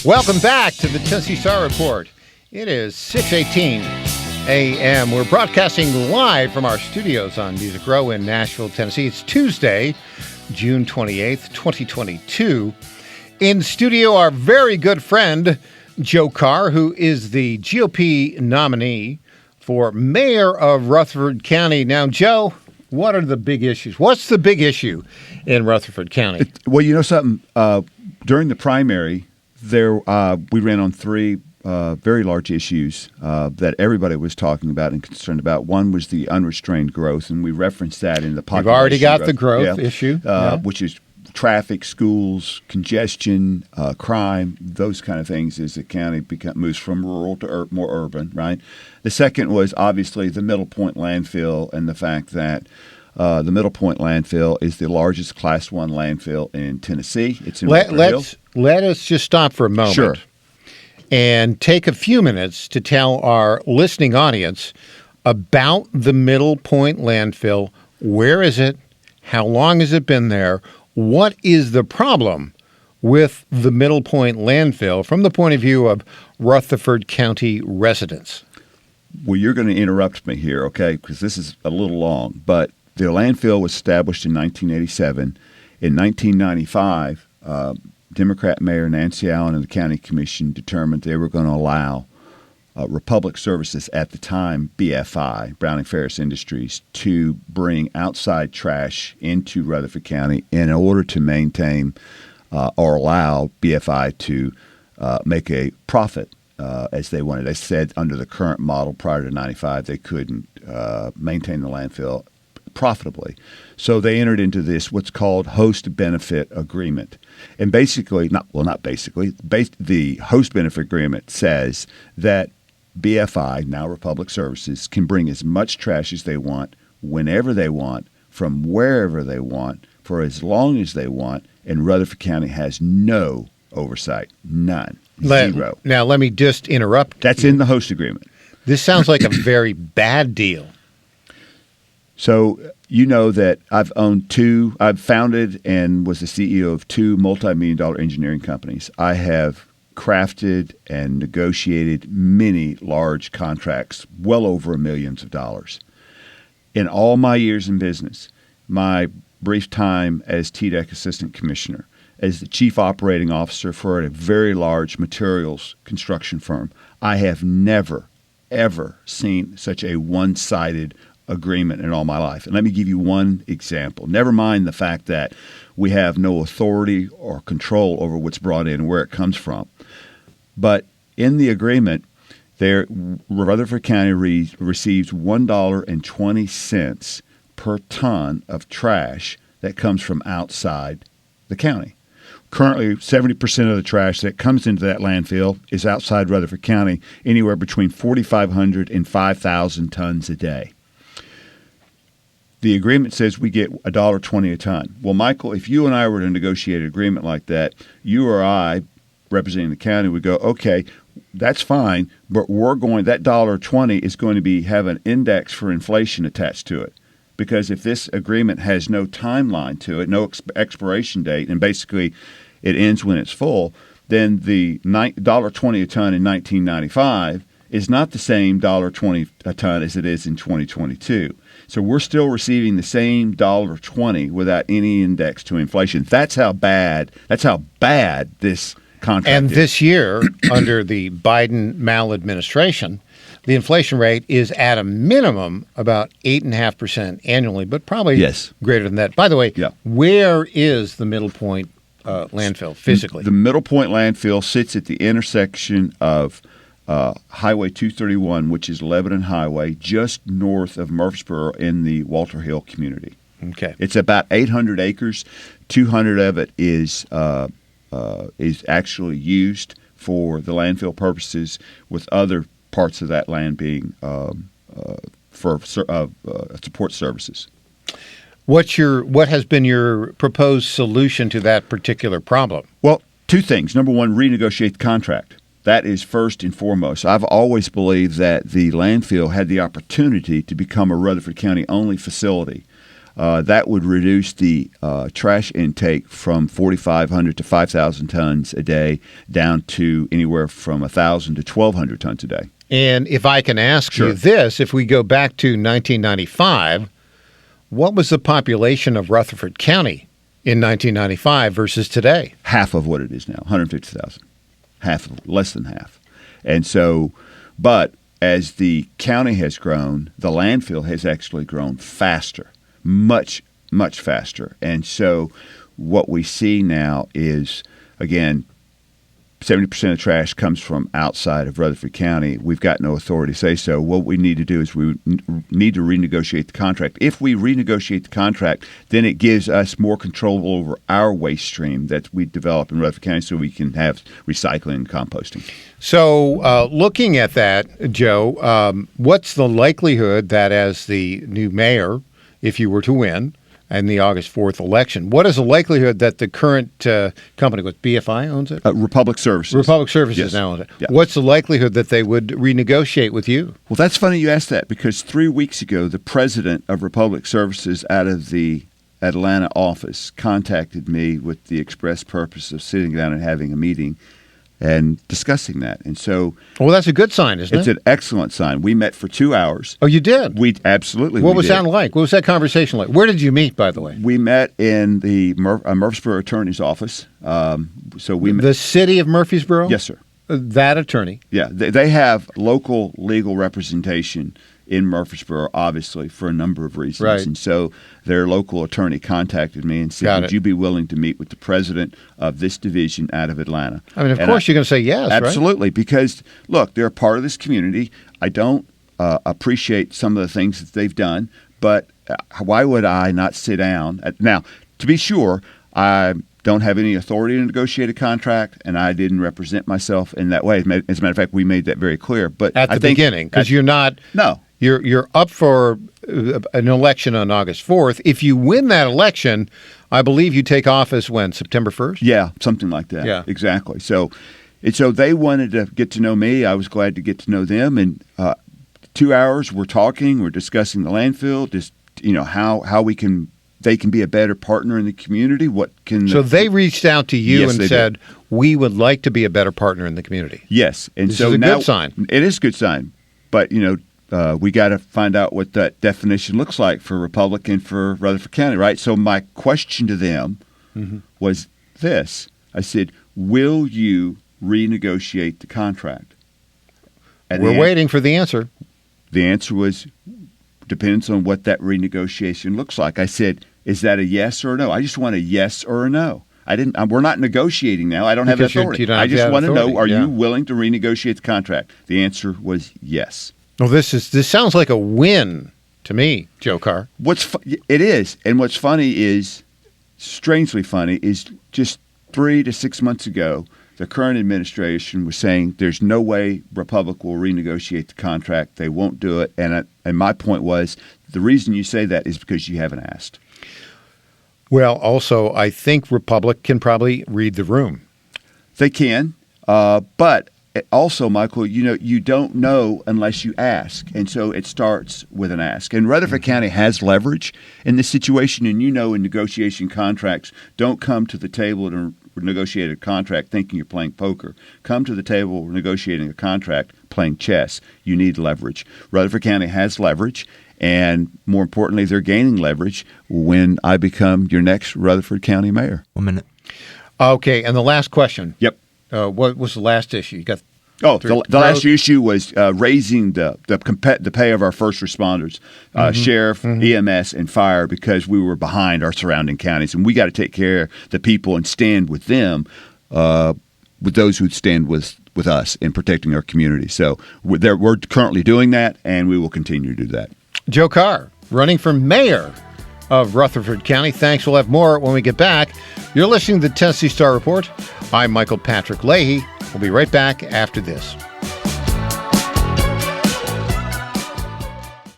Welcome back to the Tennessee Star Report. It is 6:18 a.m. We're broadcasting live from our studios on Music Row in Nashville, Tennessee. It's Tuesday, June 28th, 2022. In studio, our very good friend, Joe Carr, who is the GOP nominee for Mayor of Rutherford County. Now, Joe, what are the big issues? What's the big issue in Rutherford County? Well, you know something? During the primary, we ran on three very large issues that everybody was talking about and concerned about. One was the unrestrained growth, and we referenced that in the population. You've already got the growth issue. Which is traffic, schools, congestion, crime, those kind of things as the county moves from rural to more urban, right? The second was obviously the Middle Point landfill and the fact that the Middle Point landfill is the largest Class 1 landfill in Tennessee. It's in Let us just stop for a moment. Sure. And take a few minutes to tell our listening audience about the Middle Point landfill. Where is it? How long has it been there? What is the problem with the Middle Point landfill from the point of view of Rutherford County residents? Well, you're going to interrupt me here, okay, because this is a little long. But the landfill was established in 1987. In 1995, Democrat Mayor Nancy Allen and the County Commission determined they were going to allow Republic Services at the time, BFI, Browning Ferris Industries, to bring outside trash into Rutherford County in order to maintain or allow BFI to make a profit as they wanted. They said under the current model prior to 95, they couldn't maintain the landfill profitably. So they entered into this what's called host benefit agreement. And basically, the host benefit agreement says that BFI, now Republic Services, can bring as much trash as they want, whenever they want, from wherever they want, for as long as they want, and Rutherford County has no oversight. None. Zero. Now, let me just interrupt. That's in the host agreement. This sounds like a very bad deal. So you know that I've founded and was the CEO of two multi-million-dollar engineering companies. I have crafted and negotiated many large contracts, well over millions of dollars. In all my years in business, my brief time as TDEC Assistant Commissioner, as the Chief Operating Officer for a very large materials construction firm, I have never, ever seen such a one-sided agreement in all my life. And let me give you one example. Never mind the fact that we have no authority or control over what's brought in and where it comes from. But in the agreement, Rutherford County receives $1.20 per ton of trash that comes from outside the county. Currently, 70% of the trash that comes into that landfill is outside Rutherford County, anywhere between 4,500 and 5,000 tons a day. The agreement says we get $1.20 a ton. Well, Michael, if you and I were to negotiate an agreement like that, you or I, representing the county, would go, okay, that's fine, but that $1.20 is going to have an index for inflation attached to it. Because if this agreement has no timeline to it, no expiration date, and basically it ends when it's full, then the $1.20 a ton in 1995 is not the same $1.20 a ton as it is in 2022. So we're still receiving the same $1.20 without any index to inflation. That's how bad this contract and is. This year, under the Biden maladministration, the inflation rate is at a minimum about 8.5% annually, but probably greater than that. By the way, Where is the Middle Point landfill physically? The Middle Point landfill sits at the intersection of Highway 231, which is Lebanon Highway, just north of Murfreesboro in the Walter Hill community. Okay. It's about 800 acres. 200 of it is actually used for the landfill purposes, with other parts of that land being for support services. What has been your proposed solution to that particular problem? Well, two things. Number one, renegotiate the contract. That is first and foremost. I've always believed that the landfill had the opportunity to become a Rutherford County only facility. that would reduce the trash intake from 4,500 to 5,000 tons a day down to anywhere from 1,000 to 1,200 tons a day. And if I can ask Sure. you this, if we go back to 1995, what was the population of Rutherford County in 1995 versus today? Half of what it is now, 150,000. Less than half. And so, but as the county has grown, the landfill has actually grown faster, much, much faster. And so what we see now is, again, 70% of trash comes from outside of Rutherford County. We've got no authority to say so. What we need to do is we need to renegotiate the contract. If we renegotiate the contract, then it gives us more control over our waste stream that we develop in Rutherford County so we can have recycling and composting. So looking at that, Joe, what's the likelihood that as the new mayor, if you were to win in the August 4th election, what is the likelihood that the current company, with BFI owns it? Republic Services. Republic Services Yes. now owns it. Yeah. What's the likelihood that they would renegotiate with you? Well, that's funny you asked that because 3 weeks ago, the president of Republic Services out of the Atlanta office contacted me with the express purpose of sitting down and having a meeting and discussing that. And so Well, that's a good sign, isn't it's it? an excellent sign. We met for 2 hours. Oh, you did? We absolutely. What we was did. that like? What was that conversation like? Where did you meet, by the way? We met in the Murfreesboro attorney's office. So we met. The city of Murfreesboro? Yes, sir. That attorney. Yeah, they have local legal representation in Murfreesboro, obviously, for a number of reasons. Right. And so their local attorney contacted me and Got said, it. would you be willing to meet with the president of this division out of Atlanta? I mean, of And course you're going to say yes, right? Absolutely, because, look, they're a part of this community. I don't appreciate some of the things that they've done, but why would I not sit down? Now, to be sure, I don't have any authority to negotiate a contract, and I didn't represent myself in that way. As a matter of fact, we made that very clear. But At the I think beginning, because you're not. No. You're up for an election on August 4th. If you win that election, I believe you take office when? September 1st? Yeah, something like that. Yeah. Exactly. So they wanted to get to know me. I was glad to get to know them. And 2 hours, we're talking, we're discussing the landfill, just how they can be a better partner in the community. So they reached out to you Yes, and they said, we would like to be a better partner in the community. Yes, and This so is a now good sign. It is a good sign, but we got to find out what that definition looks like for Republican for Rutherford County, right? So my question to them was this: I said, "Will you renegotiate the contract?" And We're waiting for the answer. The answer was, depends on what that renegotiation looks like. I said, "Is that a yes or a no?" I just want a yes or a no. We're not negotiating now. I don't have Because authority. you don't I have just that want to know: authority, are yeah. you willing to renegotiate the contract? The answer was yes. Well, this sounds like a win to me, Joe Carr. It is, and what's funny is, strangely funny, is just 3 to 6 months ago, the current administration was saying there's no way Republic will renegotiate the contract. They won't do it. And my point was, the reason you say that is because you haven't asked. Well, also, I think Republic can probably read the room. They can, but also, Michael, you don't know unless you ask. And so it starts with an ask. And Rutherford County has leverage in this situation. And in negotiation contracts, don't come to the table to negotiate a contract thinking you're playing poker. Come to the table negotiating a contract playing chess. You need leverage. Rutherford County has leverage. And more importantly, they're gaining leverage when I become your next Rutherford County mayor. 1 minute. Okay, and the last question. Yep. What was the last issue? You got the last issue was raising the pay of our first responders, sheriff, EMS, and fire, because we were behind our surrounding counties, and we got to take care of the people and stand with them, with those who stand with us in protecting our community. So we're currently doing that, and we will continue to do that. Joe Carr, running for mayor of Rutherford County. Thanks. We'll have more when we get back. You're listening to the Tennessee Star Report. I'm Michael Patrick Leahy. We'll be right back after this.